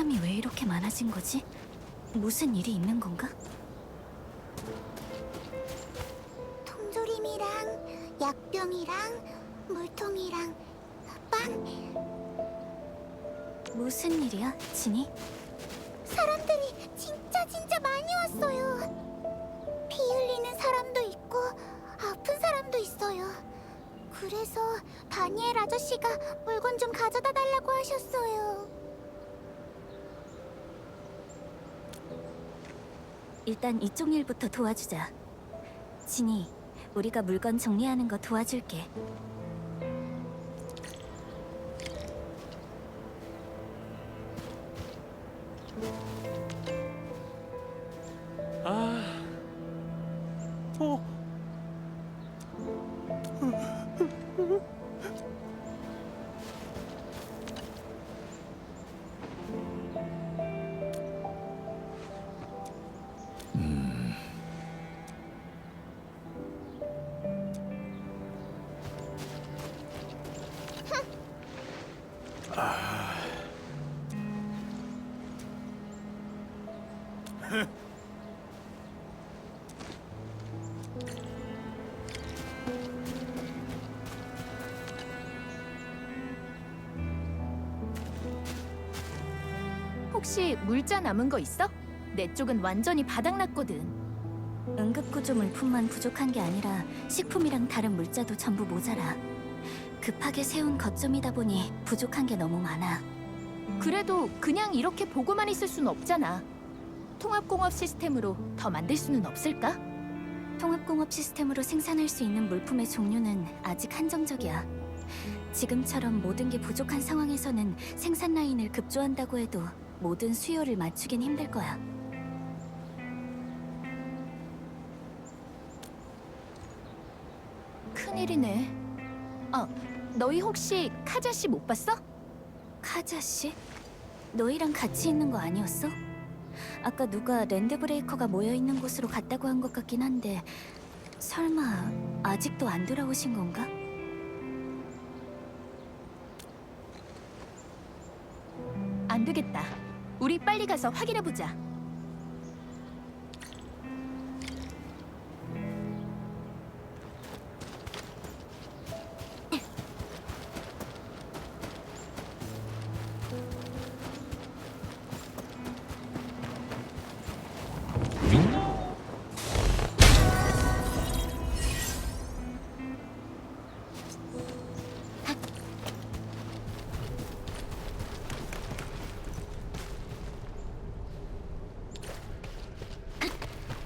사람이 왜 이렇게 많아진 거지? 무슨 일이 있는 건가? 통조림이랑 약병이랑 물통이랑 빵. 무슨 일이야, 진이? 사람들이 진짜 많이 왔어요. 피 흘리는 사람도 있고 아픈 사람도 있어요. 그래서 다니엘 아저씨가 물건 좀 가져다 달라고 하셨어요. 일단 이쪽 일부터 도와주자. 진이, 우리가 물건 정리하는 거 도와줄게. 혹시 물자 남은 거 있어? 내 쪽은 완전히 바닥났거든. 응급구조 물품만 부족한 게 아니라 식품이랑 다른 물자도 전부 모자라. 급하게 세운 거점이다 보니 부족한 게 너무 많아. 그래도 그냥 이렇게 보고만 있을 순 없잖아. 통합공업 시스템으로 더 만들 수는 없을까? 통합공업 시스템으로 생산할 수 있는 물품의 종류는 아직 한정적이야. 지금처럼 모든 게 부족한 상황에서는 생산 라인을 급조한다고 해도 모든 수요를 맞추긴 힘들 거야. 큰일이네. 너희 혹시 카자 씨 못 봤어? 카자 씨? 너희랑 같이 있는 거 아니었어? 아까 누가 랜드브레이커가 모여 있는 곳으로 갔다고 한 것 같긴 한데 설마 아직도 안 돌아오신 건가? 안 되겠다. 우리 빨리 가서 확인해 보자.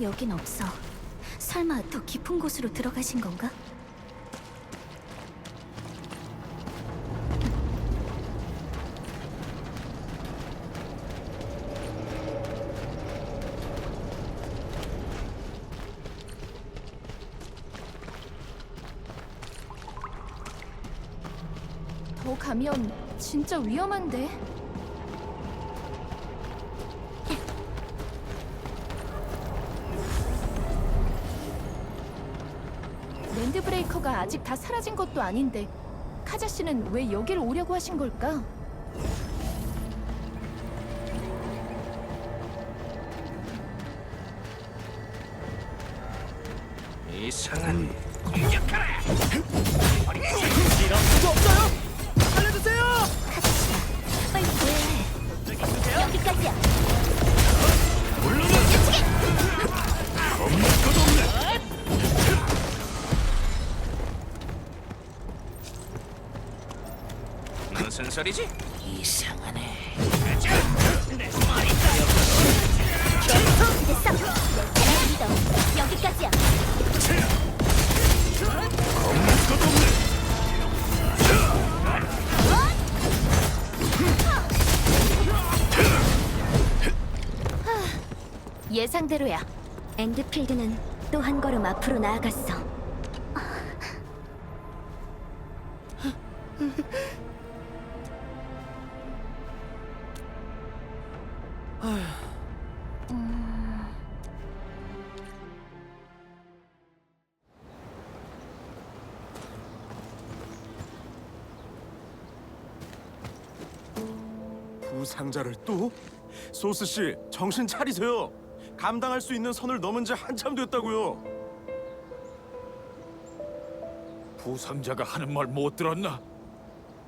여긴 없어. 설마 더 깊은 곳으로 들어가신 건가? 더 가면 진짜 위험한데. 랜드브레이커가 아직 다 사라진 것도 아닌데 카자 씨는 왜 여기를 오려고 하신 걸까? 이상한 공격하라. 이럴 수도 없어요! 살려주세요! 빨리 구해. 여기까지야. 겁낼 것도 없네. 무슨 소리지? 이상하네. 가자. 내 말이 됐어. 내 사람 믿어. 여기까지야. 겁낼 것도 없네. 예상대로야. 엔드필드는 또 한 걸음 앞으로 나아갔어. 부상자를 또? 소스 씨, 정신 차리세요. 감당할 수 있는 선을 넘은 지 한참 됐다고요. 부상자가 하는 말 못 들었나?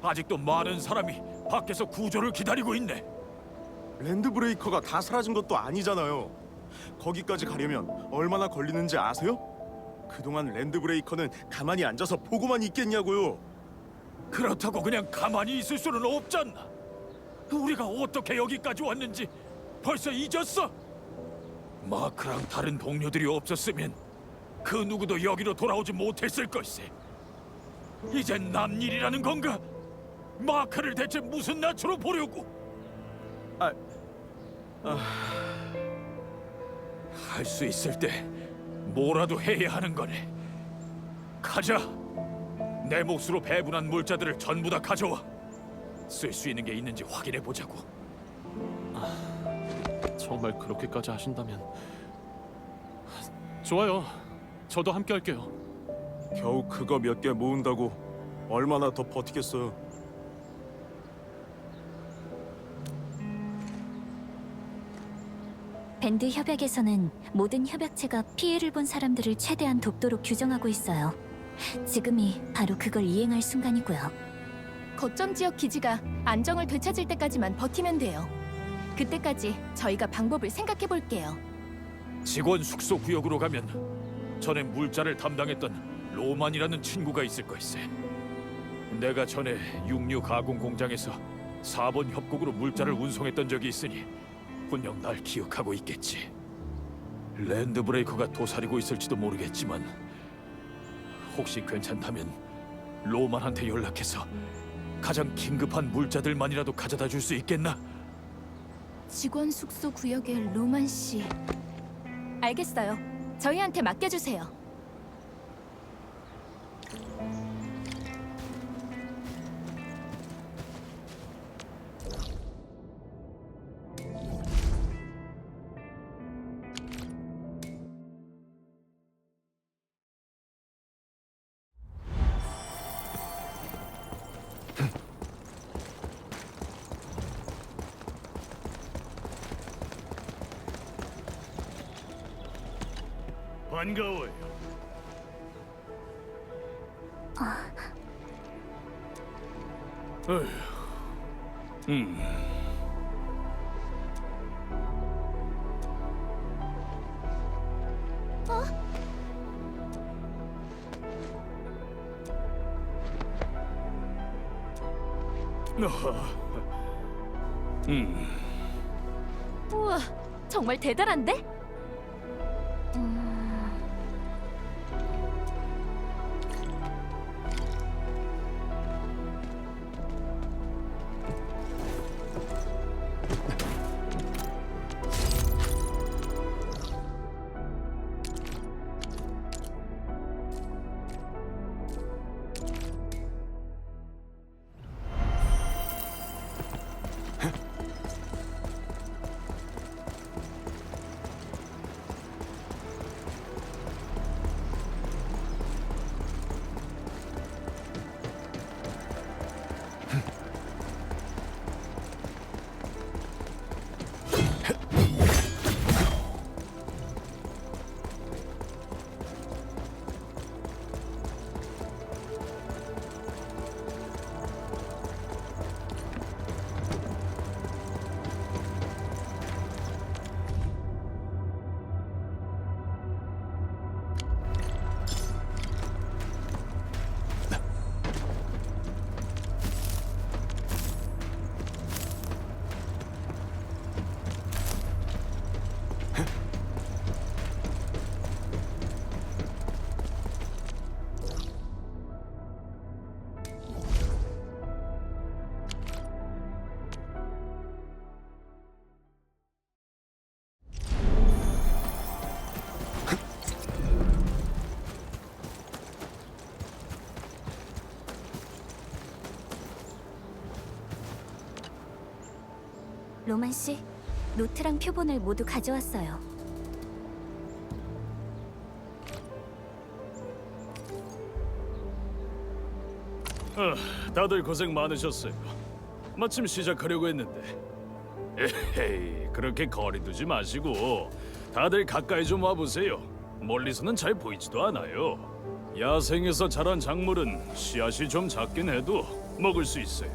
아직도 많은 사람이 밖에서 구조를 기다리고 있네. 랜드 브레이커가 다 사라진 것도 아니잖아요. 거기까지 가려면 얼마나 걸리는지 아세요? 그동안 랜드 브레이커는 가만히 앉아서 보고만 있겠냐고요. 그렇다고 그냥 가만히 있을 수는 없잖아. 우리가 어떻게 여기까지 왔는지 벌써 잊었어? 마크랑 다른 동료들이 없었으면 그 누구도 여기로 돌아오지 못했을 걸세. 이젠 남 일이라는 건가? 마크를 대체 무슨 낯으로 보려고? 할 수 있을 때 뭐라도 해야 하는 거네. 가자. 내 몫으로 배분한 물자들을 전부 다 가져와. 쓸 수 있는 게 있는지 확인해 보자고. 정말 그렇게까지 하신다면 좋아요. 저도 함께 할게요. 겨우 그거 몇 개 모은다고 얼마나 더 버티겠어요. 밴드 협약에서는 모든 협약체가 피해를 본 사람들을 최대한 돕도록 규정하고 있어요. 지금이 바로 그걸 이행할 순간이고요. 거점 지역 기지가 안정을 되찾을 때까지만 버티면 돼요. 그때까지 저희가 방법을 생각해 볼게요. 직원 숙소 구역으로 가면 전에 물자를 담당했던 로만이라는 친구가 있을 걸세. 내가 전에 육류 가공 공장에서 4번 협곡으로 물자를 운송했던 적이 있으니 분명 날 기억하고 있겠지. 랜드 브레이커가 도사리고 있을지도 모르겠지만 혹시 괜찮다면 로만한테 연락해서 가장 긴급한 물자들만이라도 가져다 줄 수 있겠나? 직원 숙소 구역의 로만 씨. 알겠어요. 저희한테 맡겨주세요. 반가워요. 어휴, 우와, 정말 대단한데? 로만 씨, 노트랑 표본을 모두 가져왔어요. 다들 고생 많으셨어요. 마침 시작하려고 했는데 에헤이, 그렇게 거리 두지 마시고 다들 가까이 좀 와보세요. 멀리서는 잘 보이지도 않아요. 야생에서 자란 작물은 씨앗이 좀 작긴 해도 먹을 수 있어요.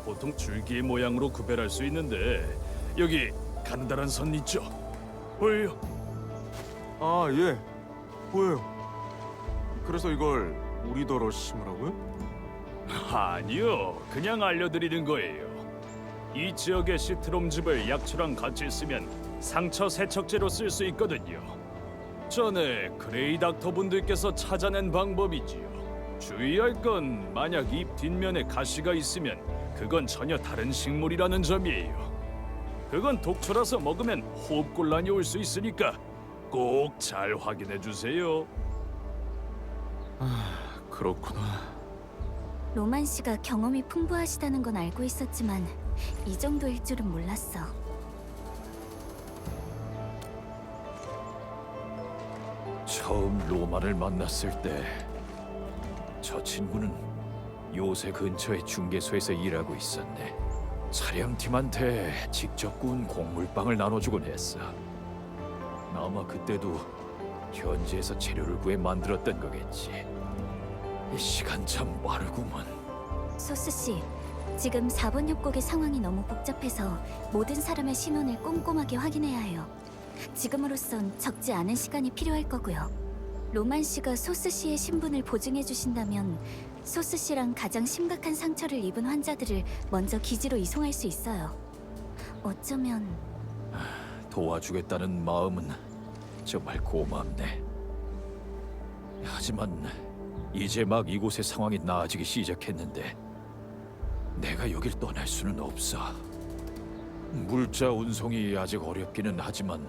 보통 줄기 모양으로 구별할 수 있는데 여기 가느다란 선 있죠? 보여요? 아, 예. 보여요. 그래서 이걸 우리더러 심으라고요? 아니요, 그냥 알려드리는 거예요. 이 지역의 시트롬즙을 약초랑 같이 쓰면 상처 세척제로 쓸 수 있거든요. 전에 그레이 닥터분들께서 찾아낸 방법이지요. 주의할 건 만약 잎 뒷면에 가시가 있으면 그건 전혀 다른 식물이라는 점이에요. 그건 독초라서 먹으면 호흡곤란이 올 수 있으니까 꼭 잘 확인해 주세요. 그렇구나. 로만 씨가 경험이 풍부하시다는 건 알고 있었지만 이 정도일 줄은 몰랐어. 처음 로만을 만났을 때 저 친구는 요새 근처의 중개소에서 일하고 있었네. 차량팀한테 직접 구운 곡물빵을 나눠주곤 했어. 아마 그때도 현지에서 재료를 구해 만들었던 거겠지. 이 시간 참 빠르구먼. 소스 씨, 지금 4번 협곡의 상황이 너무 복잡해서 모든 사람의 신원을 꼼꼼하게 확인해야 해요. 지금으로선 적지 않은 시간이 필요할 거고요. 로만 씨가 소스 씨의 신분을 보증해 주신다면 소스 씨랑 가장 심각한 상처를 입은 환자들을 먼저 기지로 이송할 수 있어요. 어쩌면 도와주겠다는 마음은 정말 고맙네. 하지만 이제 막 이곳의 상황이 나아지기 시작했는데 내가 여길 떠날 수는 없어. 물자 운송이 아직 어렵기는 하지만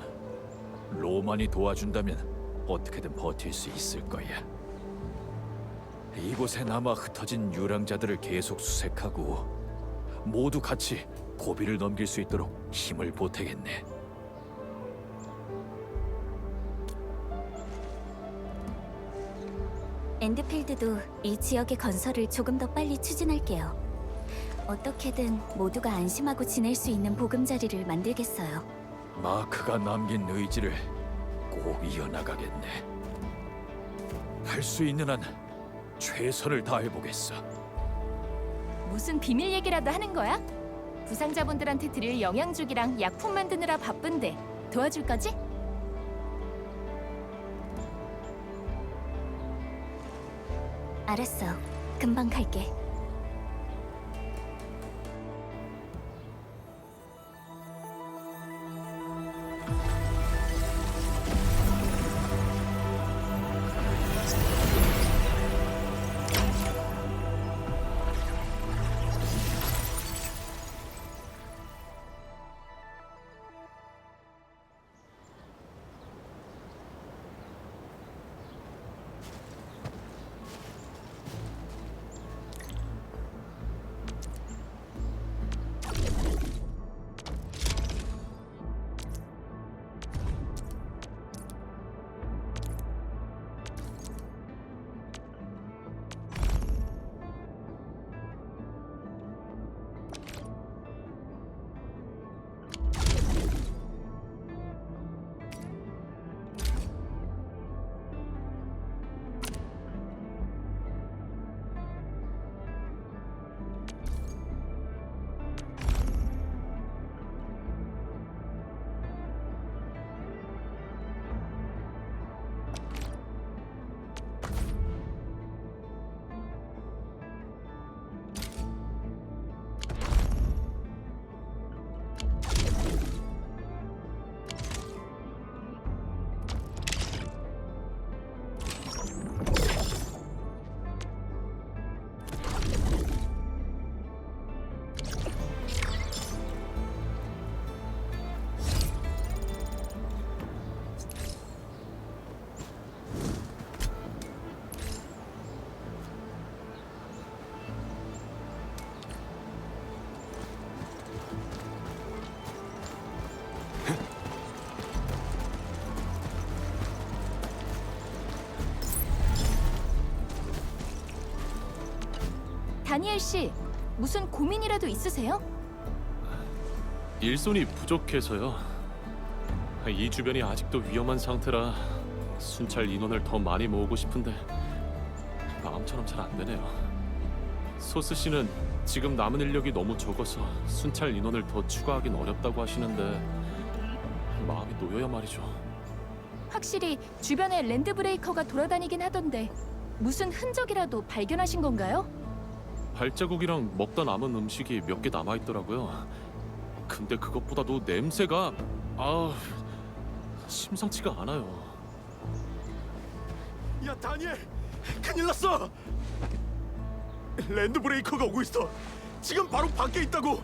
로만이 도와준다면 어떻게든 버틸 수 있을 거야. 이곳에 남아 흩어진 유랑자들을 계속 수색하고 모두 같이 고비를 넘길 수 있도록 힘을 보태겠네. 엔드필드도 이 지역의 건설을 조금 더 빨리 추진할게요. 어떻게든 모두가 안심하고 지낼 수 있는 보금자리를 만들겠어요. 마크가 남긴 의지를 꼭 이어나가겠네. 할 수 있는 한 최선을 다해보겠어. 무슨 비밀 얘기라도 하는 거야? 부상자분들한테 드릴 영양죽이랑 약품 만드느라 바쁜데 도와줄 거지? 알았어. 금방 갈게. 다니엘 씨, 무슨 고민이라도 있으세요? 일손이 부족해서요. 이 주변이 아직도 위험한 상태라 순찰 인원을 더 많이 모으고 싶은데 마음처럼 잘 안 되네요. 소스 씨는 지금 남은 인력이 너무 적어서 순찰 인원을 더 추가하긴 어렵다고 하시는데 마음이 놓여야 말이죠. 확실히 주변에 랜드 브레이커가 돌아다니긴 하던데 무슨 흔적이라도 발견하신 건가요? 발자국이랑 먹다 남은 음식이 몇 개 남아 있더라고요. 근데 그것보다도 냄새가 심상치가 않아요. 야 다니엘, 큰일 났어. 랜드 브레이커가 오고 있어. 지금 바로 밖에 있다고.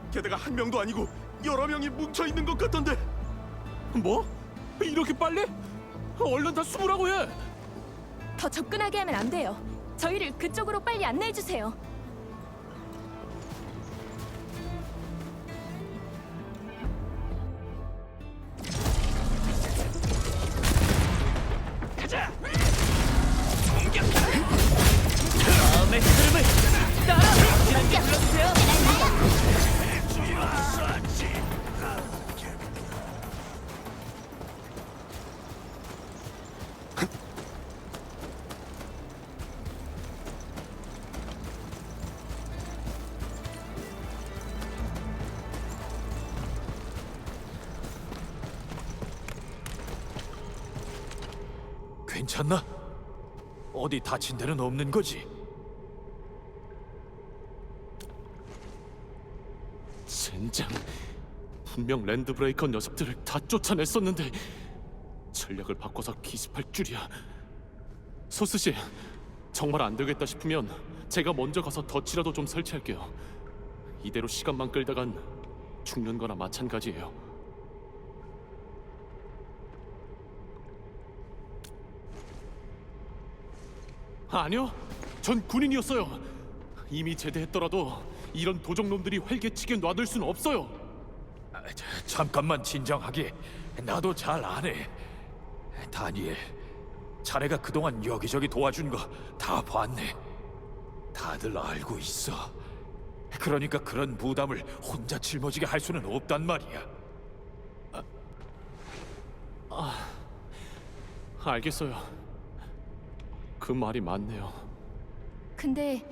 게다가 한 명도 아니고 여러 명이 뭉쳐 있는 것 같던데. 뭐? 이렇게 빨리? 얼른 다 숨으라고 해. 더 접근하게 하면 안 돼요. 저희를 그쪽으로 빨리 안내해 주세요. 가자. 공격하라. 다음의 흐름을 따라. 이렇게 불러주세요. 괜찮나? 어디 다친 데는 없는 거지? 젠장, 분명 랜드 브레이커 녀석들을 다 쫓아냈었는데 전략을 바꿔서 기습할 줄이야. 소스 씨, 정말 안 되겠다 싶으면 제가 먼저 가서 덫이라도 좀 설치할게요. 이대로 시간만 끌다간 죽는 거나 마찬가지예요. 아니요, 전 군인이었어요. 이미 제대했더라도 이런 도적놈들이 활개치게 놔둘 수는 없어요. 잠깐만 진정하게. 나도 잘 아네. 다니엘, 자네가 그동안 여기저기 도와준 거 다 봤네. 다들 알고 있어. 그러니까 그런 부담을 혼자 짊어지게 할 수는 없단 말이야. 알겠어요. 그 말이 맞네요. 근데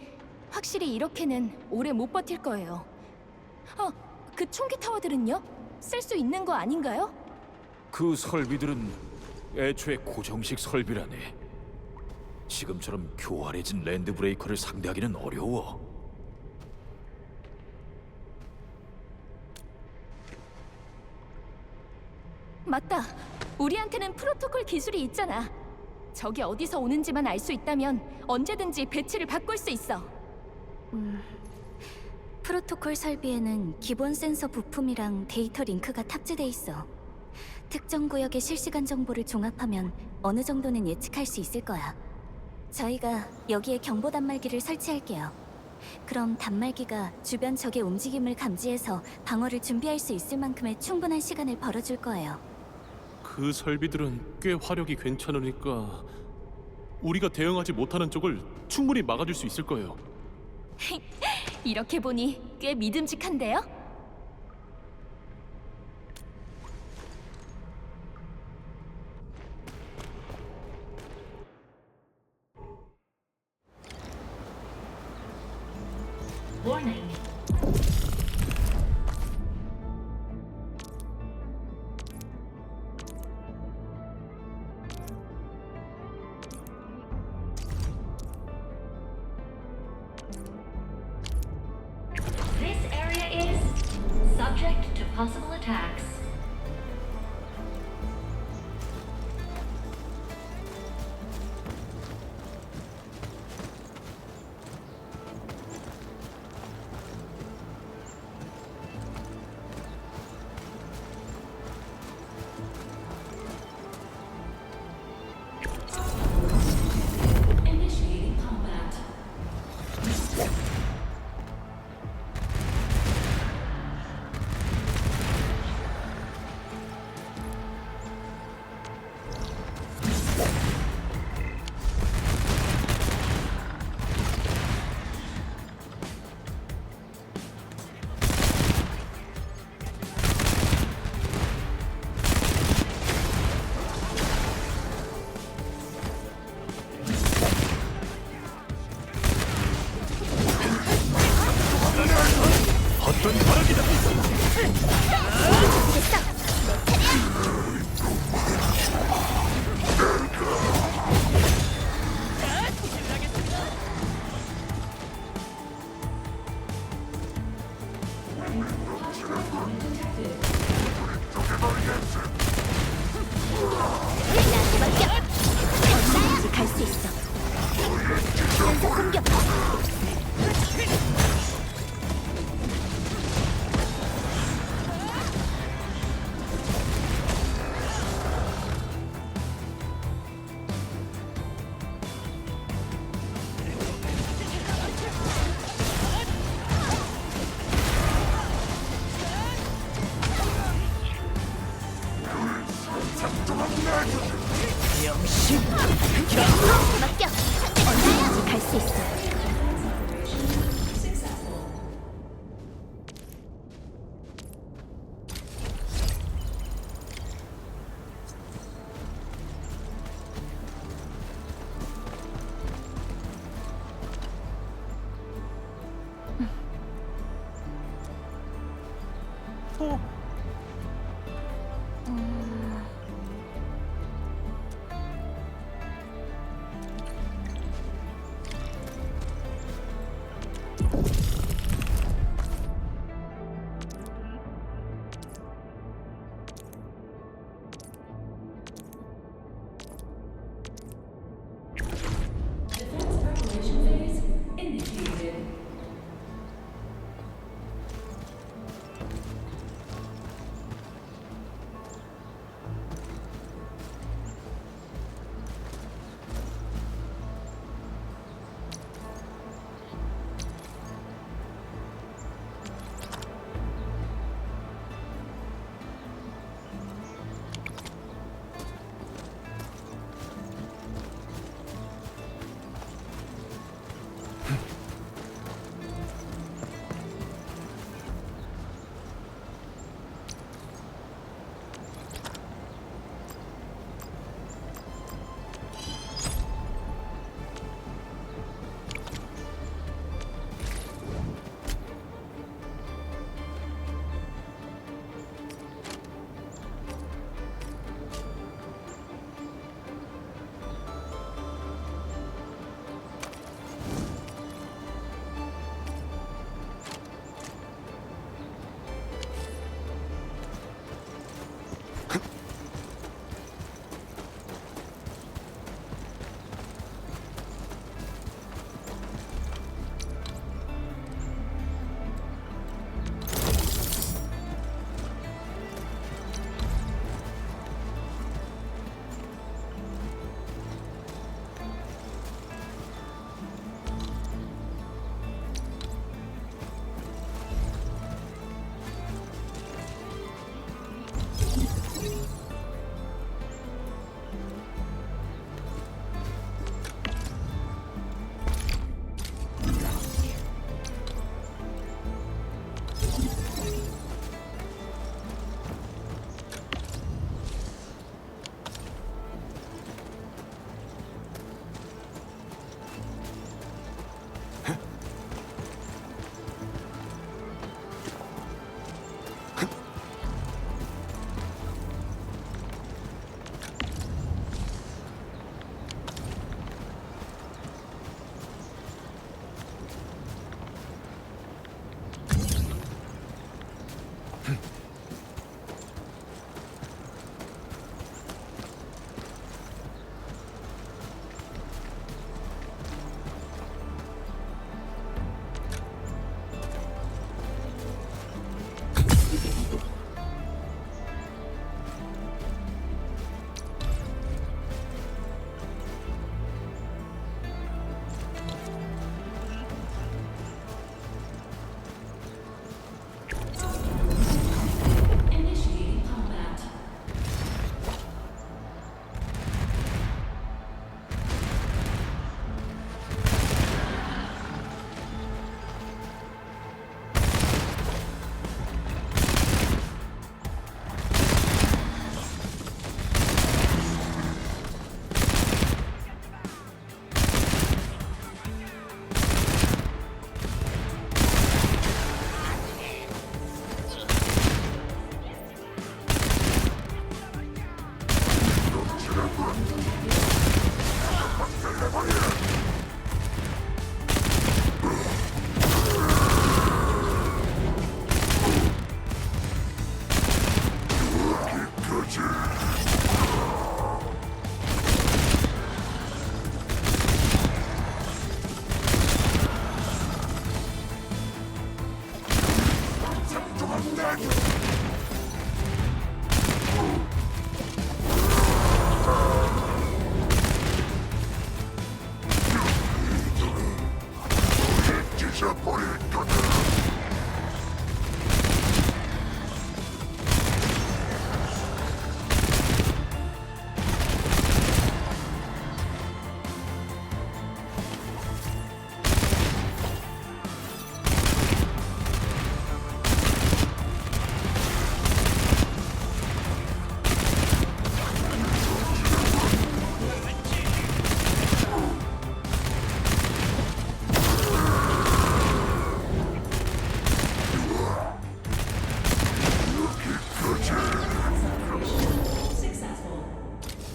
확실히 이렇게는 오래 못 버틸 거예요. 그 총기 타워들은요? 쓸 수 있는 거 아닌가요? 그 설비들은 애초에 고정식 설비라네. 지금처럼 교활해진 랜드 브레이커를 상대하기는 어려워. 맞다. 우리한테는 프로토콜 기술이 있잖아. 적이 어디서 오는지만 알 수 있다면 언제든지 배치를 바꿀 수 있어. 프로토콜 설비에는 기본 센서 부품이랑 데이터 링크가 탑재돼 있어. 특정 구역의 실시간 정보를 종합하면 어느 정도는 예측할 수 있을 거야. 저희가 여기에 경보 단말기를 설치할게요. 그럼 단말기가 주변 적의 움직임을 감지해서 방어를 준비할 수 있을 만큼의 충분한 시간을 벌어줄 거예요. 그 설비들은 꽤 화력이 괜찮으니까 우리가 대응하지 못하는 쪽을 충분히 막아줄 수 있을 거예요. 이렇게 보니 꽤 믿음직한데요? Warning. This area is subject to possible attacks. Initiating combat. 이건 바람이다. 됐어. 내 차례야. 나한테 맡겨. 얼마든지 갈 수 있어. 연속 공격.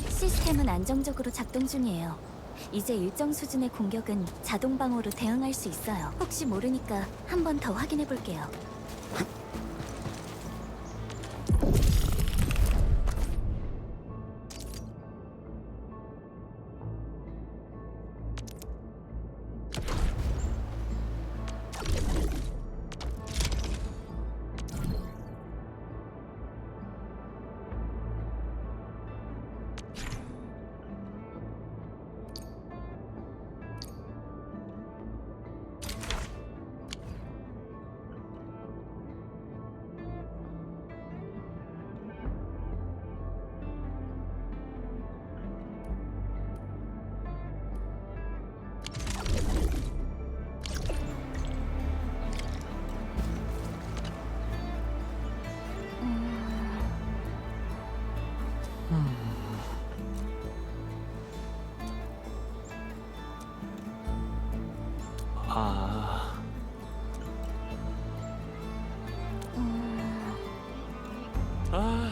시스템은 안정적으로 작동 중이에요. 이제 일정 수준의 공격은 자동 방어로 대응할 수 있어요. 혹시 모르니까 한 번 더 확인해 볼게요. 아, 아,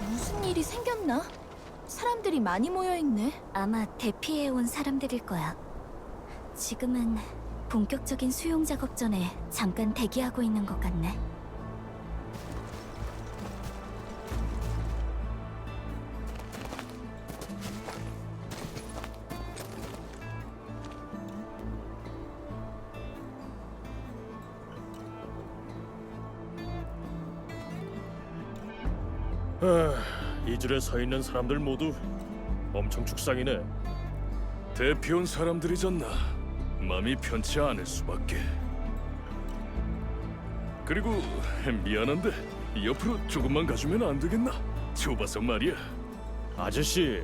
무슨 일이 생겼나? 사람들이 많이 모여 있네. 아마 대피해온 사람들일 거야. 지금은 본격적인 수용 작업 전에 잠깐 대기하고 있는 것 같네. 이 줄에 서 있는 사람들 모두 엄청 축상이네. 대피온 사람들이잖나. 마음이 편치 않을 수밖에. 그리고 미안한데 옆으로 조금만 가주면 안 되겠나? 좁아서 말이야. 아저씨,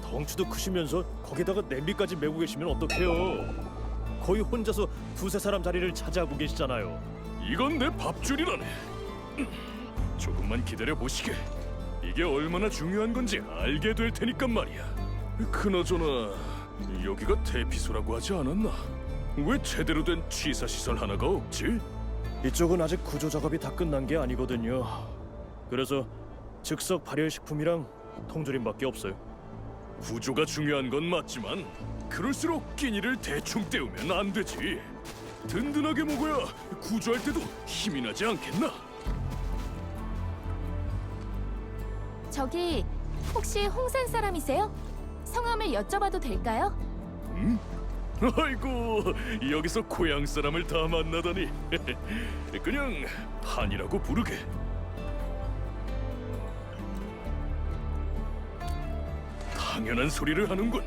덩치도 크시면서 거기다가 냄비까지 메고 계시면 어떡해요? 거의 혼자서 두세 사람 자리를 차지하고 계시잖아요. 이건 내 밥줄이라네. 조금만 기다려 보시게. 이게 얼마나 중요한 건지 알게 될 테니까 말이야. 그나저나 여기가 대피소라고 하지 않았나? 왜 제대로 된 취사 시설 하나가 없지? 이쪽은 아직 구조 작업이 다 끝난 게 아니거든요. 그래서 즉석 발열식품이랑 통조림밖에 없어요. 구조가 중요한 건 맞지만 그럴수록 끼니를 대충 때우면 안 되지. 든든하게 먹어야 구조할 때도 힘이 나지 않겠나? 저기 혹시 홍산 사람이세요? 성함을 여쭤봐도 될까요? 아이고, 여기서 고향 사람을 다 만나다니. 그냥 판이라고 부르게. 당연한 소리를 하는군.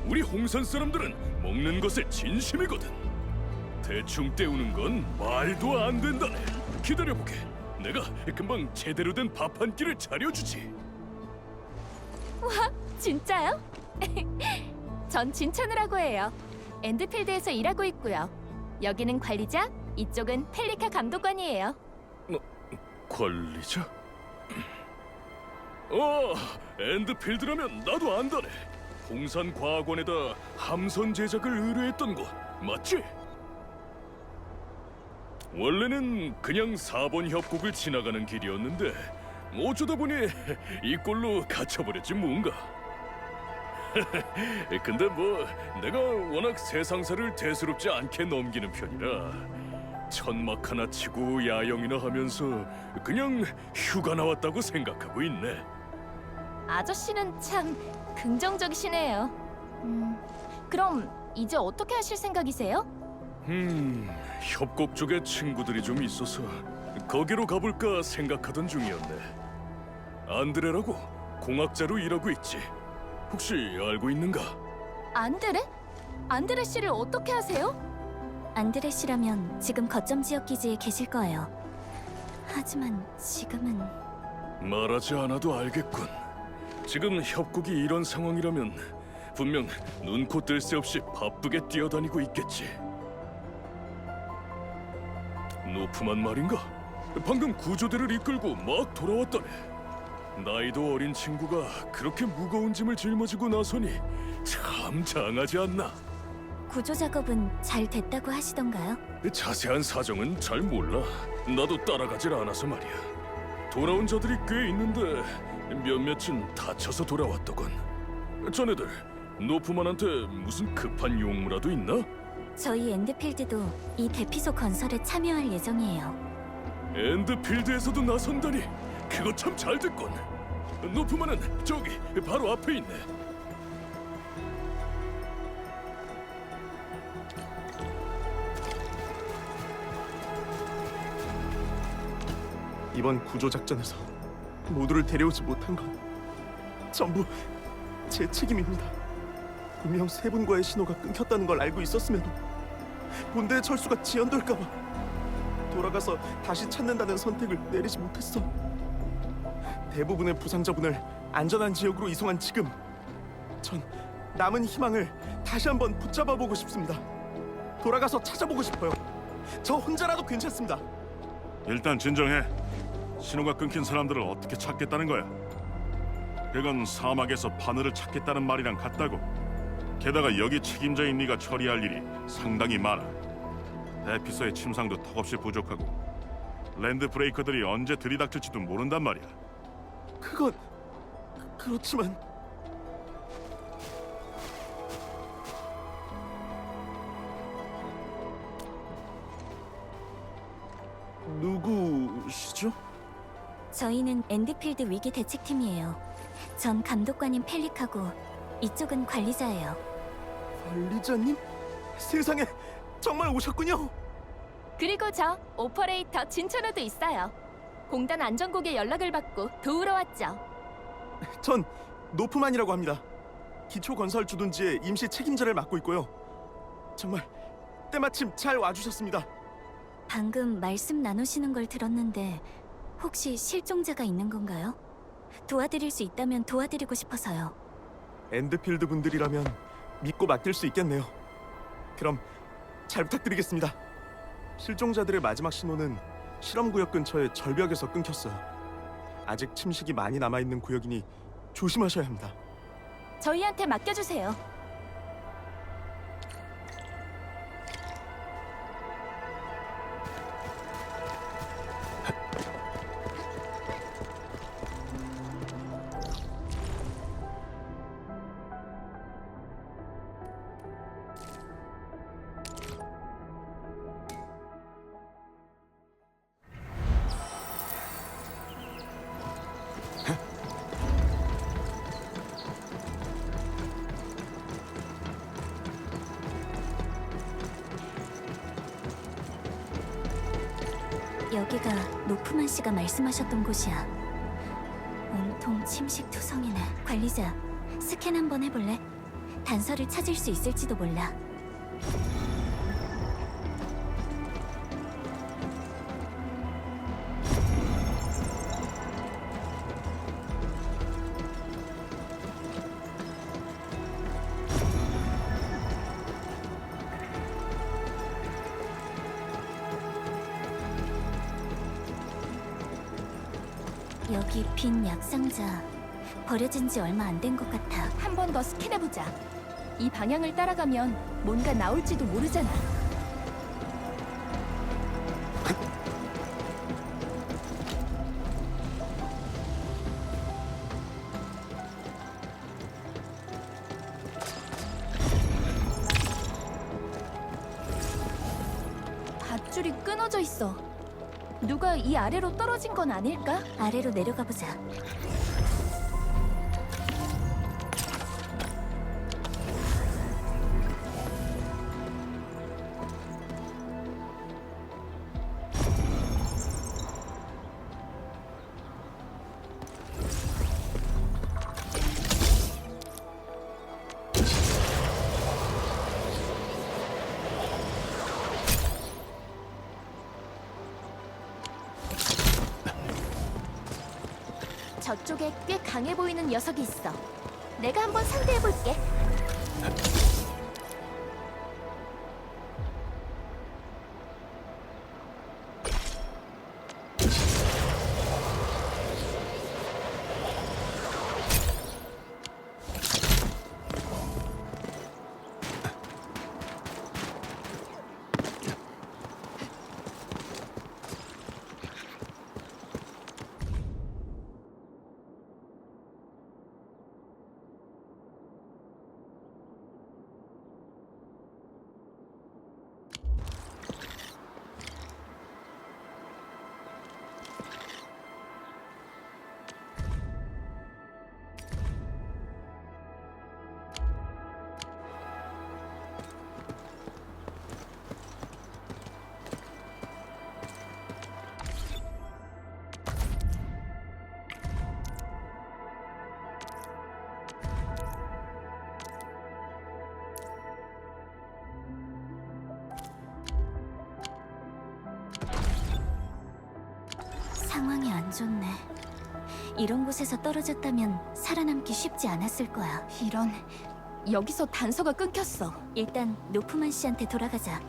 우리 홍산 사람들은 먹는 것에 진심이거든. 대충 때우는 건 말도 안 된다네. 기다려보게. 내가 금방 제대로 된 밥 한 끼를 차려주지. 진짜요? 전 진천우라고 해요. 엔드필드에서 일하고 있고요. 여기는 관리자, 이쪽은 펠리카 감독관이에요. 관리자? 엔드필드라면 나도 안다네. 홍산과학원에다 함선 제작을 의뢰했던 곳 맞지? 원래는 그냥 4번 협곡을 지나가는 길이었는데 어쩌다 보니 이 꼴로 갇혀버렸지 뭔가. 근데 뭐 내가 워낙 세상사를 대수롭지 않게 넘기는 편이라 천막 하나 치고 야영이나 하면서 그냥 휴가 나왔다고 생각하고 있네. 아저씨는 참 긍정적이시네요. 그럼 이제 어떻게 하실 생각이세요? 협곡 쪽에 친구들이 좀 있어서 거기로 가볼까 생각하던 중이었네. 안드레라고 공학자로 일하고 있지. 혹시 알고 있는가? 안드레? 안드레 씨를 어떻게 아세요? 안드레 씨라면 지금 거점 지역 기지에 계실 거예요. 하지만 지금은 말하지 않아도 알겠군. 지금 협곡이 이런 상황이라면 분명 눈코 뜰 새 없이 바쁘게 뛰어다니고 있겠지. 노프만 말인가? 방금 구조대를 이끌고 막 돌아왔다네. 나이도 어린 친구가 그렇게 무거운 짐을 짊어지고 나서니 참 장하지 않나? 구조 작업은 잘 됐다고 하시던가요? 자세한 사정은 잘 몰라. 나도 따라가질 않아서 말이야. 돌아온 자들이 꽤 있는데 몇몇은 다쳐서 돌아왔더군. 자네들 노프만한테 무슨 급한 용무라도 있나? 저희 엔드필드도 이 대피소 건설에 참여할 예정이에요. 엔드필드에서도 나선다니 그거 참 잘 됐군. 노프만은 저기 바로 앞에 있네. 이번 구조 작전에서 모두를 데려오지 못한 건 전부 제 책임입니다. 분명 세 분과의 신호가 끊겼다는 걸 알고 있었음에도 본대의 철수가 지연될까봐 돌아가서 다시 찾는다는 선택을 내리지 못했어. 대부분의 부상자분을 안전한 지역으로 이송한 지금 전 남은 희망을 다시 한번 붙잡아 보고 싶습니다. 돌아가서 찾아보고 싶어요. 저 혼자라도 괜찮습니다. 일단 진정해. 신호가 끊긴 사람들을 어떻게 찾겠다는 거야? 그건 사막에서 바늘을 찾겠다는 말이랑 같다고. 게다가 여기 책임자인 네가 처리할 일이 상당히 많아. 대피소의 침상도 턱없이 부족하고 랜드 브레이커들이 언제 들이닥칠지도 모른단 말이야. 그건 그렇지만 누구시죠? 저희는 엔드필드 위기 대책팀이에요. 전 감독관인 펠릭하고 이쪽은 관리자예요. 관리자님? 세상에 정말 오셨군요. 그리고 저 오퍼레이터 진천우도 있어요. 공단 안전국에 연락을 받고 도우러 왔죠. 전 노프만이라고 합니다. 기초 건설 주둔지의 임시 책임자를 맡고 있고요. 정말 때마침 잘 와주셨습니다. 방금 말씀 나누시는 걸 들었는데 혹시 실종자가 있는 건가요? 도와드릴 수 있다면 도와드리고 싶어서요. 엔드필드 분들이라면 믿고 맡길 수 있겠네요. 그럼 잘 부탁드리겠습니다. 실종자들의 마지막 신호는 실험구역 근처의 절벽에서 끊겼어요. 아직 침식이 많이 남아 있는 구역이니 조심하셔야 합니다. 저희한테 맡겨주세요. 여기가 노프만 씨가 말씀하셨던 곳이야. 온통 침식투성이네. 관리자, 스캔 한번 해볼래? 단서를 찾을 수 있을지도 몰라. 여기 빈 약상자 버려진 지 얼마 안 된 것 같아. 한 번 더 스캔해보자. 이 방향을 따라가면 뭔가 나올지도 모르잖아. 밧줄이 끊어져 있어. 누가 이 아래로 떨어진 건 아닐까? 아래로 내려가 보자. 저쪽에 꽤 강해 보이는 녀석이 있어. 내가 한번 상대해볼게. 상황이 안 좋네. 이런 곳에서 떨어졌다면 살아남기 쉽지 않았을 거야. 이런... 여기서 단서가 끊겼어. 일단 노프만 씨한테 돌아가자.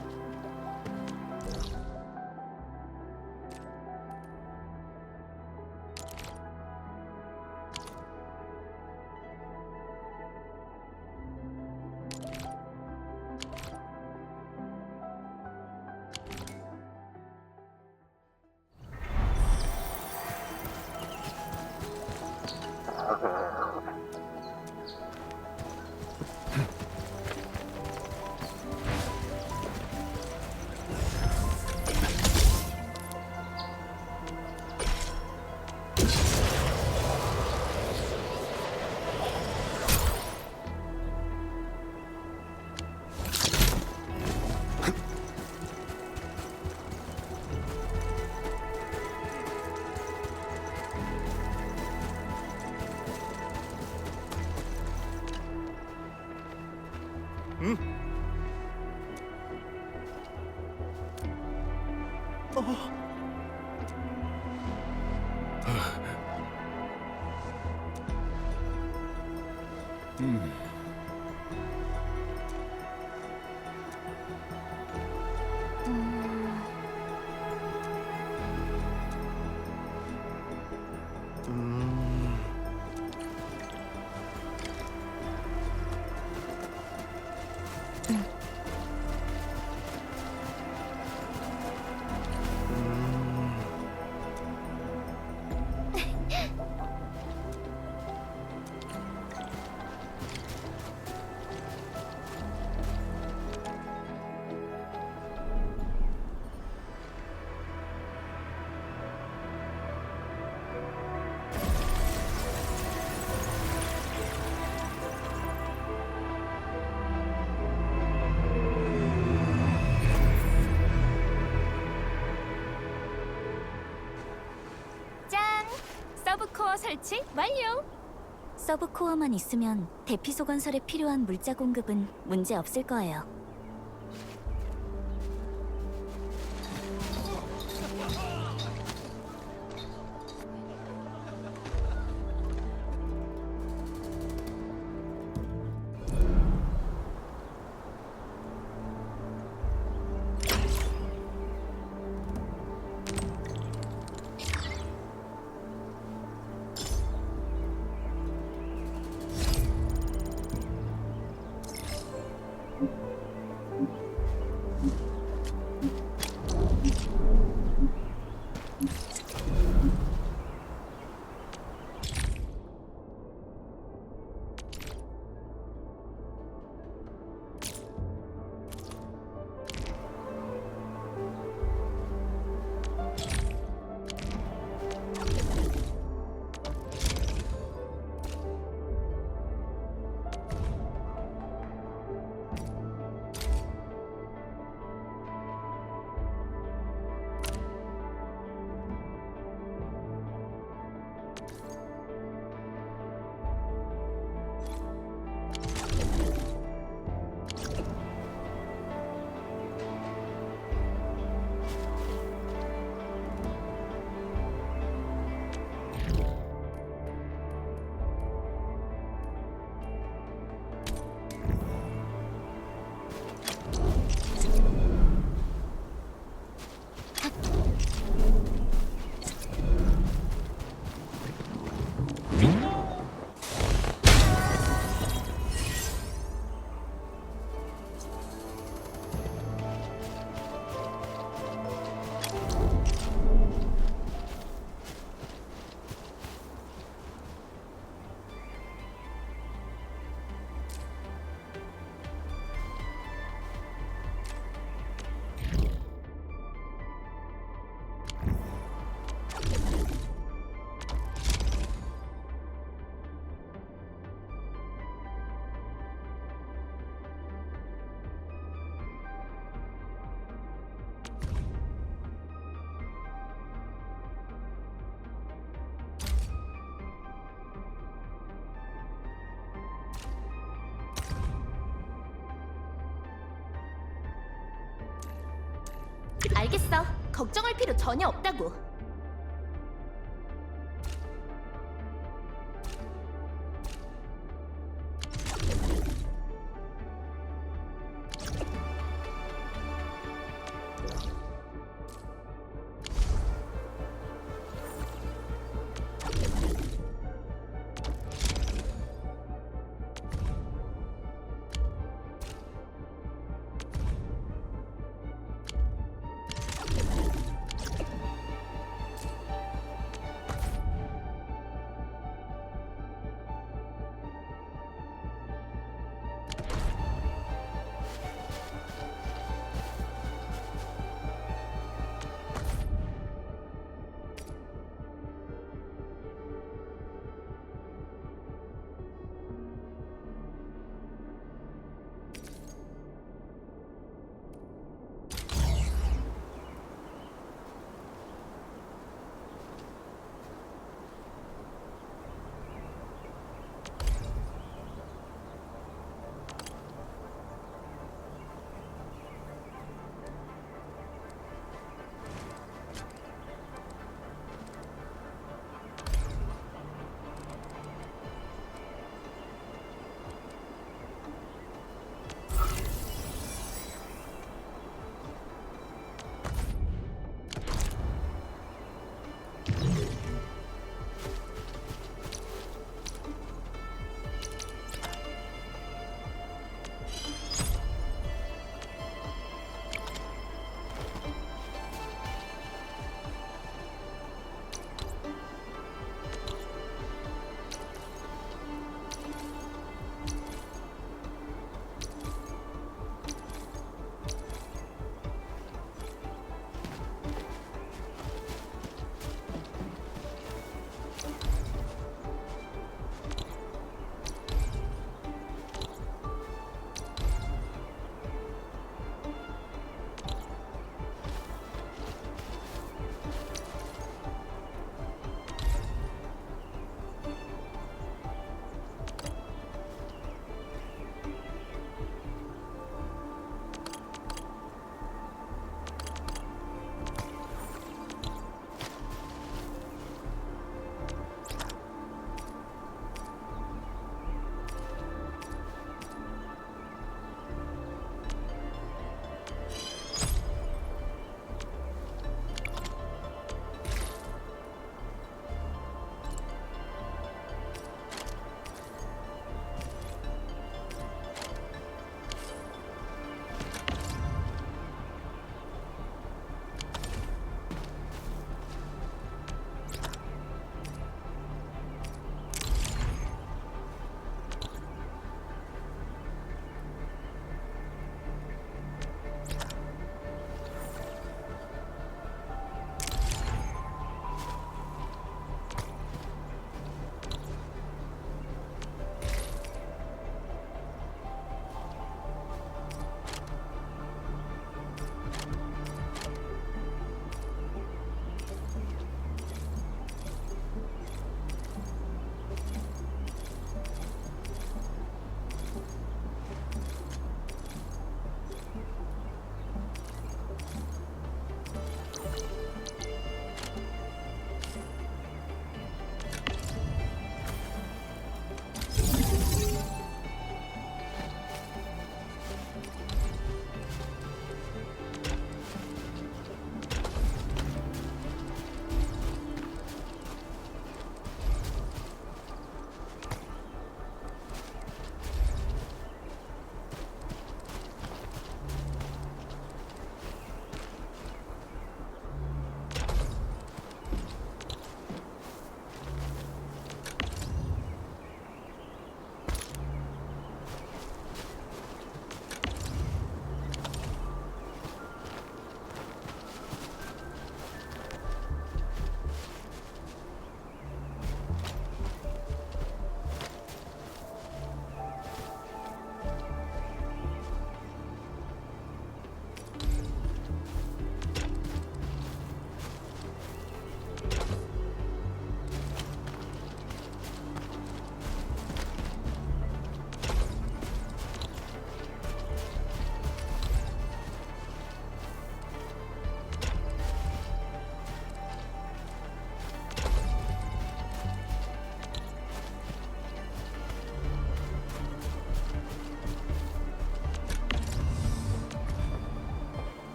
코어 설치 완료. 서브 코어만 있으면 대피소 건설에 필요한 물자 공급은 문제 없을 거예요. 알겠어. 걱정할 필요 전혀 없다고.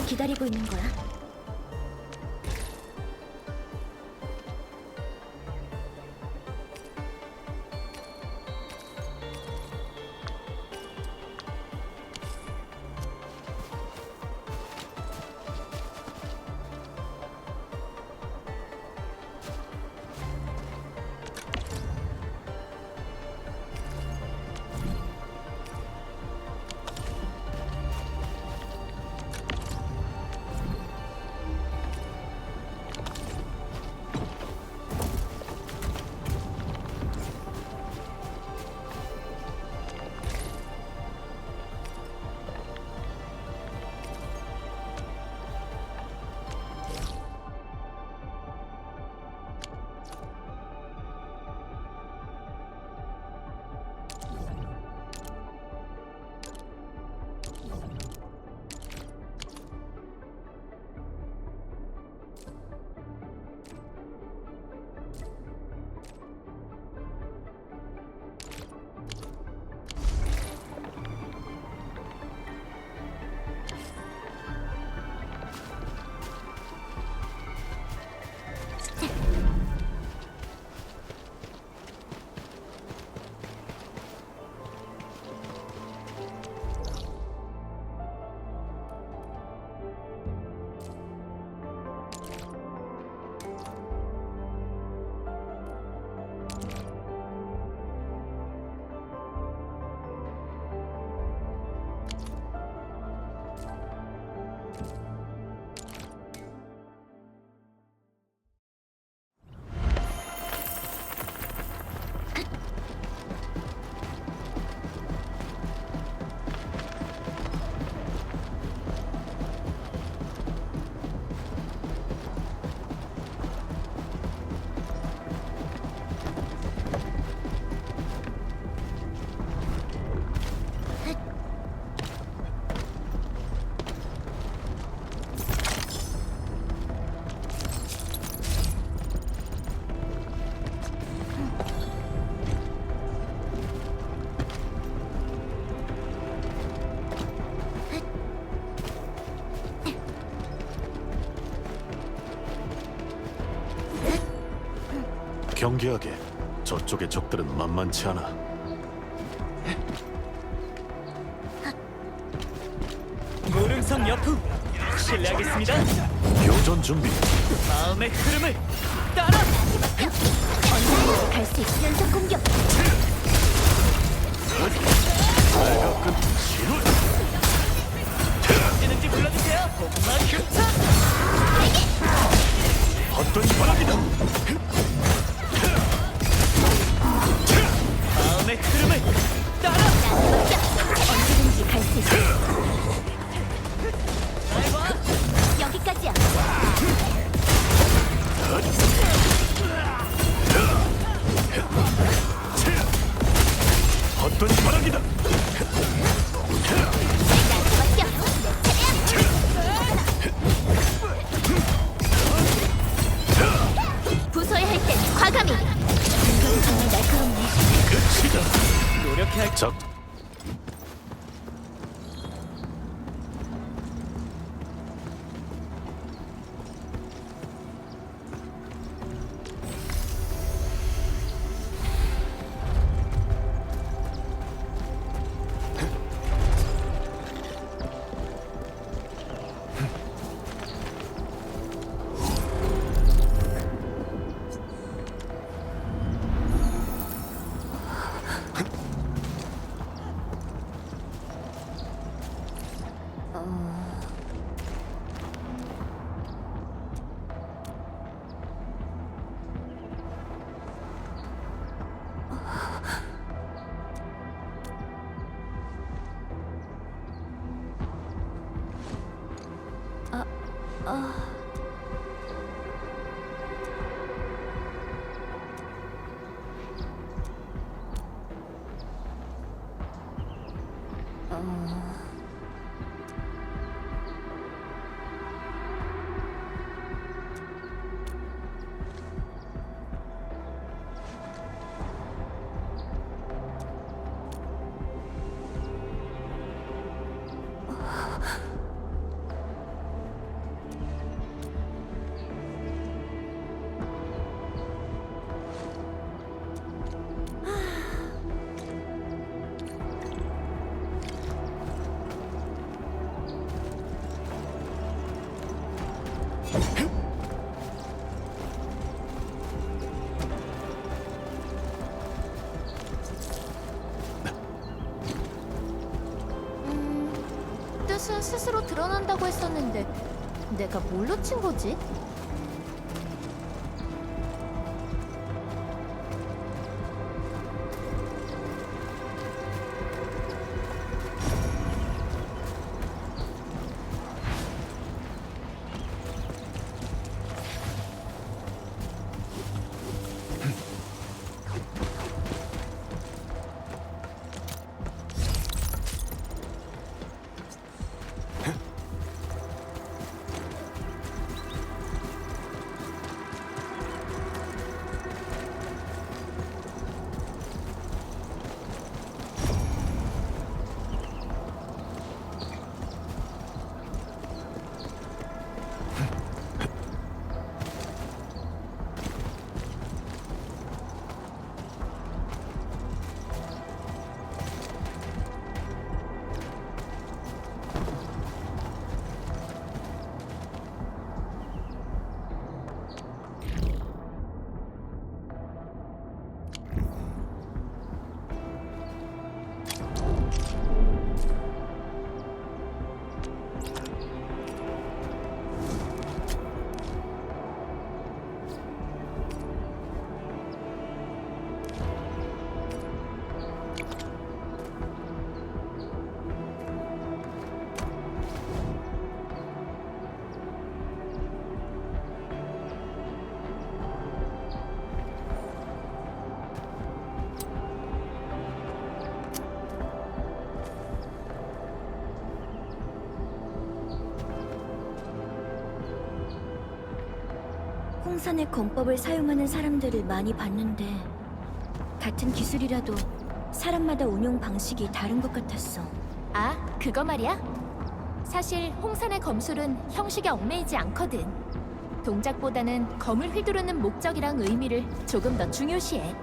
기다리고 있는 거야. 경계하게. 저쪽의 적들은 만만치 않아. 무릉성 여풍 실례하겠습니다. 교전 준비. 마음의 흐름을 따라. 언제든지 갈 수 있어. 연속 공격. 내가 끝. 신호. 언제든지 불러주세요. 복막 흡착. 헛된 바람이다. 마음의 흐름을 따라. 언제든지 갈 수 있어. 날 봐. 여기까지야. 헛된 바람이다. 부숴야 할 땐 과감히. 이건 정말 날카롭네. 끝이다. 노력해 할 작. 스스로 드러난다고 했었는데 내가 뭘로 친 거지? 홍산의 검법을 사용하는 사람들을 많이 봤는데 같은 기술이라도 사람마다 운용 방식이 다른 것 같았어. 아, 그거 말이야? 사실 홍산의 검술은 형식에 얽매이지 않거든. 동작보다는 검을 휘두르는 목적이랑 의미를 조금 더 중요시해.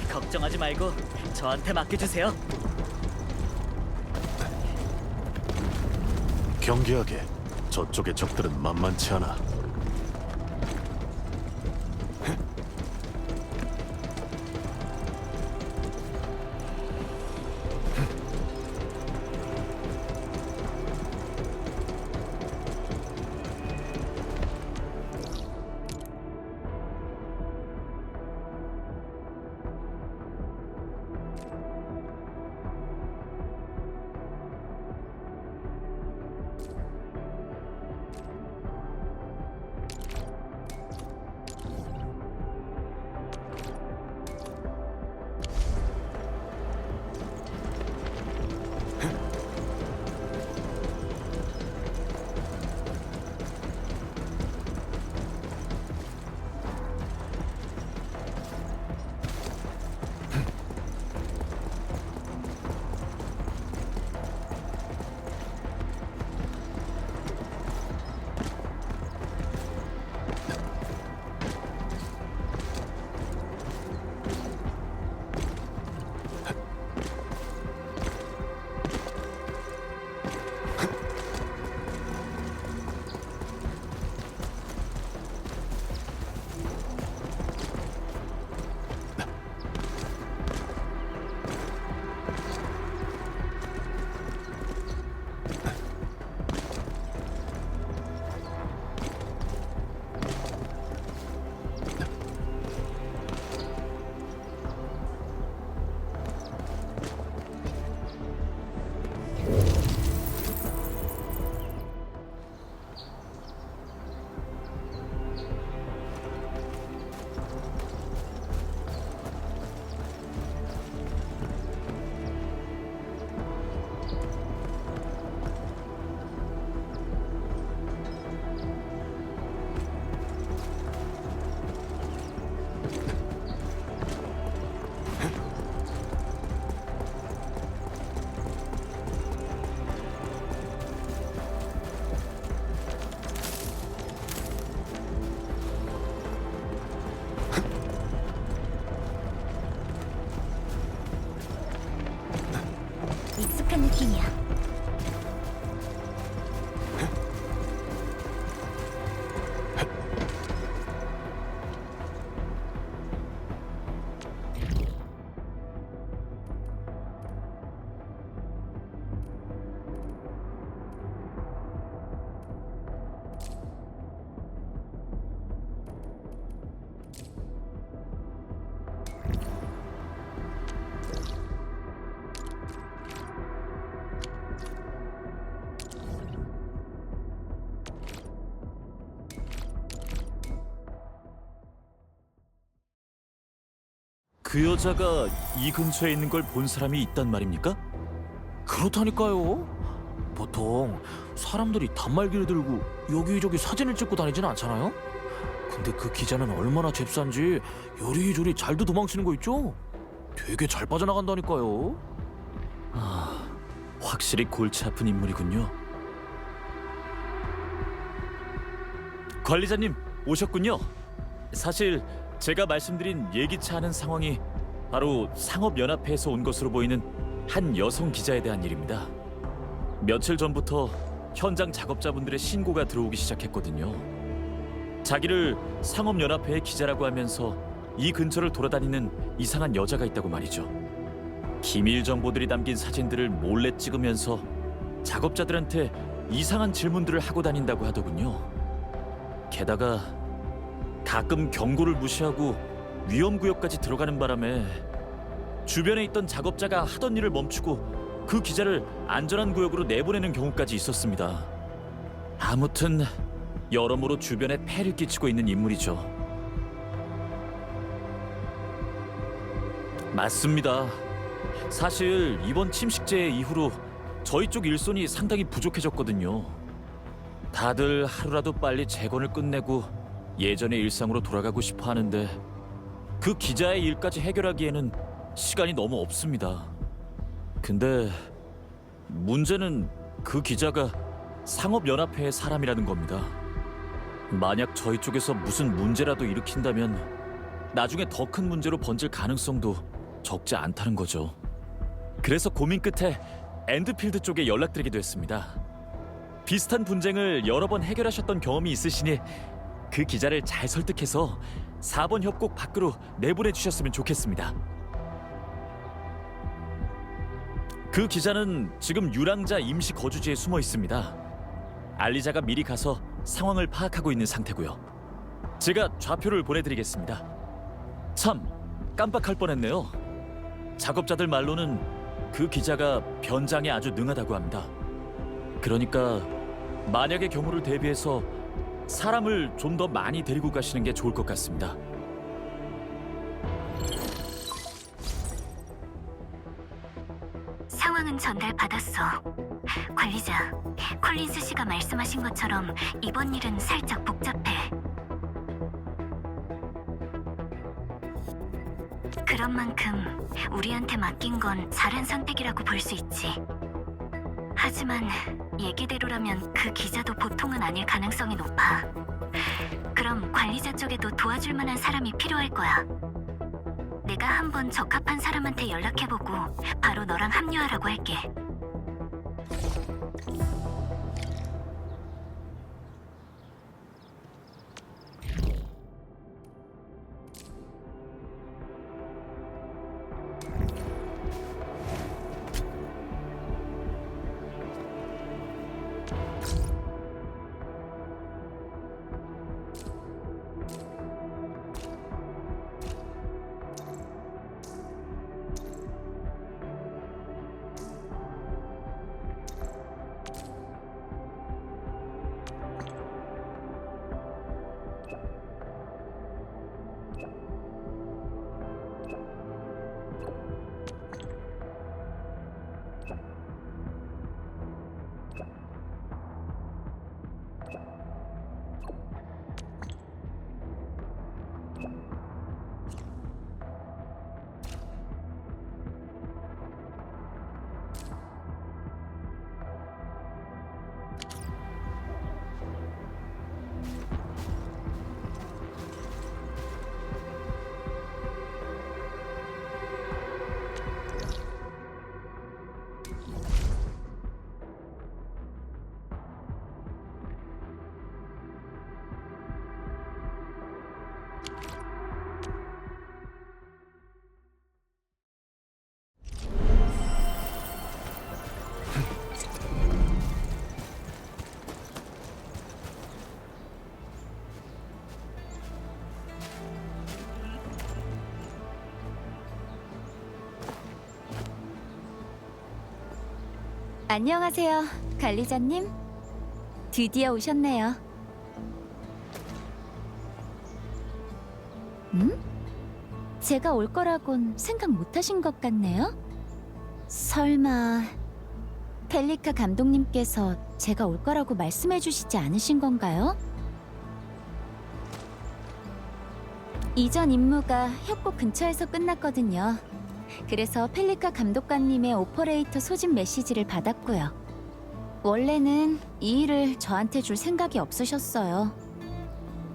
걱정하지 말고 저한테 맡겨주세요. 경계하게. 저쪽의 적들은 만만치 않아. 익숙한 느낌이야. 그 여자가 이 근처에 있는 걸 본 사람이 있단 말입니까? 그렇다니까요. 보통 사람들이 단말기를 들고 여기저기 사진을 찍고 다니진 않잖아요. 근데 그 기자는 얼마나 잽싼지 요리조리 잘도 도망치는 거 있죠? 되게 잘 빠져나간다니까요. 아, 확실히 골치 아픈 인물이군요. 관리자님 오셨군요. 사실 제가 말씀드린 예기치 않은 상황이 바로 상업연합회에서 온 것으로 보이는 한 여성 기자에 대한 일입니다. 며칠 전부터 현장 작업자분들의 신고가 들어오기 시작했거든요. 자기를 상업연합회의 기자라고 하면서 이 근처를 돌아다니는 이상한 여자가 있다고 말이죠. 기밀 정보들이 담긴 사진들을 몰래 찍으면서 작업자들한테 이상한 질문들을 하고 다닌다고 하더군요. 게다가 가끔 경고를 무시하고 위험구역까지 들어가는 바람에 주변에 있던 작업자가 하던 일을 멈추고 그 기자를 안전한 구역으로 내보내는 경우까지 있었습니다. 아무튼 여러모로 주변에 폐를 끼치고 있는 인물이죠. 맞습니다. 사실 이번 침식제 이후로 저희 쪽 일손이 상당히 부족해졌거든요. 다들 하루라도 빨리 재건을 끝내고 예전의 일상으로 돌아가고 싶어 하는데 그 기자의 일까지 해결하기에는 시간이 너무 없습니다. 근데 문제는 그 기자가 상업연합회의 사람이라는 겁니다. 만약 저희 쪽에서 무슨 문제라도 일으킨다면 나중에 더 큰 문제로 번질 가능성도 적지 않다는 거죠. 그래서 고민 끝에 엔드필드 쪽에 연락드리기도 했습니다. 비슷한 분쟁을 여러 번 해결하셨던 경험이 있으시니 그 기자를 잘 설득해서 4번 협곡 밖으로 내보내 주셨으면 좋겠습니다. 그 기자는 지금 유랑자 임시 거주지에 숨어 있습니다. 알리자가 미리 가서 상황을 파악하고 있는 상태고요. 제가 좌표를 보내드리겠습니다. 참, 깜빡할 뻔했네요. 작업자들 말로는 그 기자가 변장에 아주 능하다고 합니다. 그러니까 만약의 경우를 대비해서 사람을 좀 더 많이 데리고 가시는 게 좋을 것 같습니다. 상황은 전달받았어. 관리자, 콜린스 씨가 말씀하신 것처럼 이번 일은 살짝 복잡해. 그런 만큼 우리한테 맡긴 건 잘한 선택이라고 볼 수 있지. 하지만 얘기대로라면 그 기자도 보통은 아닐 가능성이 높아. 그럼 관리자 쪽에도 도와줄 만한 사람이 필요할 거야. 내가 한번 적합한 사람한테 연락해보고 바로 너랑 합류하라고 할게. 안녕하세요, 관리자님. 드디어 오셨네요. 제가 올 거라곤 생각 못 하신 것 같네요? 설마 펠리카 감독님께서 제가 올 거라고 말씀해 주시지 않으신 건가요? 이전 임무가 협곡 근처에서 끝났거든요. 그래서 펠리카 감독관님의 오퍼레이터 소집 메시지를 받았고요. 원래는 이 일을 저한테 줄 생각이 없으셨어요.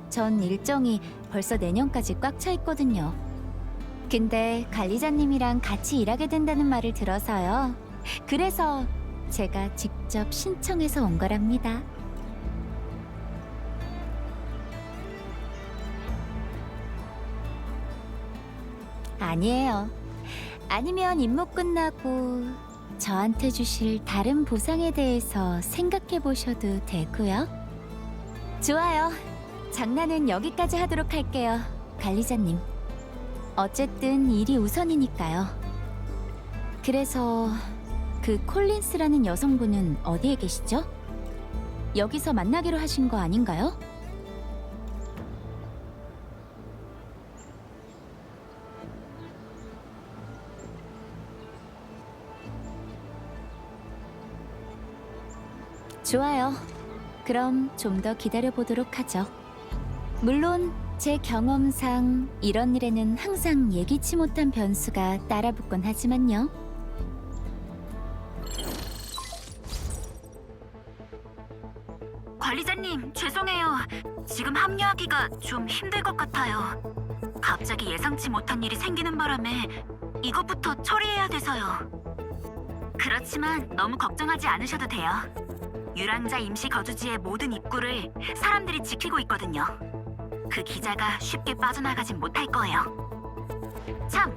전 일정이 벌써 내년까지 꽉 차 있거든요. 근데 관리자님이랑 같이 일하게 된다는 말을 들어서요. 그래서 제가 직접 신청해서 온 거랍니다. 아니에요. 아니면 임무 끝나고 저한테 주실 다른 보상에 대해서 생각해 보셔도 되고요. 좋아요. 장난은 여기까지 하도록 할게요, 관리자님. 어쨌든 일이 우선이니까요. 그래서 그 콜린스라는 여성분은 어디에 계시죠? 여기서 만나기로 하신 거 아닌가요? 좋아요. 그럼 좀 더 기다려보도록 하죠. 물론 제 경험상 이런 일에는 항상 예기치 못한 변수가 따라붙곤 하지만요. 관리자님, 죄송해요. 지금 합류하기가 좀 힘들 것 같아요. 갑자기 예상치 못한 일이 생기는 바람에 이것부터 처리해야 돼서요. 그렇지만 너무 걱정하지 않으셔도 돼요. 유랑자 임시 거주지의 모든 입구를 사람들이 지키고 있거든요. 그 기자가 쉽게 빠져나가진 못할 거예요. 참,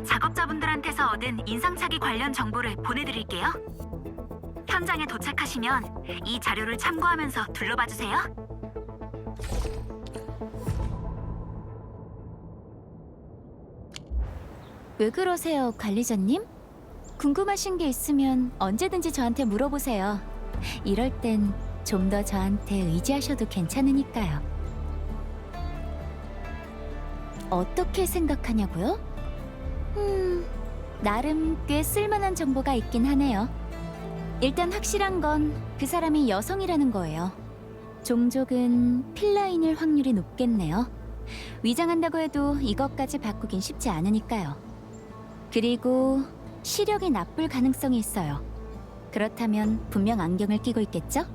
작업자분들한테서 얻은 인상착의 관련 정보를 보내드릴게요. 현장에 도착하시면 이 자료를 참고하면서 둘러봐 주세요. 왜 그러세요, 관리자님? 궁금하신 게 있으면 언제든지 저한테 물어보세요. 이럴 땐 좀 더 저한테 의지하셔도 괜찮으니까요. 어떻게 생각하냐고요? 나름 꽤 쓸만한 정보가 있긴 하네요. 일단 확실한 건 그 사람이 여성이라는 거예요. 종족은 필라인일 확률이 높겠네요. 위장한다고 해도 이것까지 바꾸긴 쉽지 않으니까요. 그리고 시력이 나쁠 가능성이 있어요. 그렇다면 분명 안경을 끼고 있겠죠?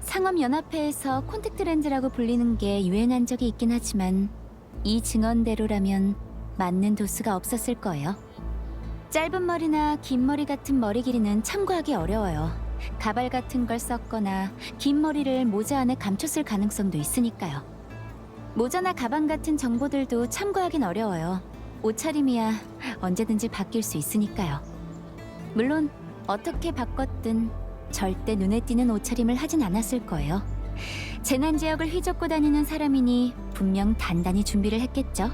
상업연합회에서 콘택트 렌즈라고 불리는 게 유행한 적이 있긴 하지만 이 증언대로라면 맞는 도수가 없었을 거예요. 짧은 머리나 긴 머리 같은 머리 길이는 참고하기 어려워요. 가발 같은 걸 썼거나 긴 머리를 모자 안에 감췄을 가능성도 있으니까요. 모자나 가방 같은 정보들도 참고하긴 어려워요. 옷차림이야 언제든지 바뀔 수 있으니까요. 물론 어떻게 바꿨든 절대 눈에 띄는 옷차림을 하진 않았을 거예요. 재난 지역을 휘젓고 다니는 사람이니 분명 단단히 준비를 했겠죠.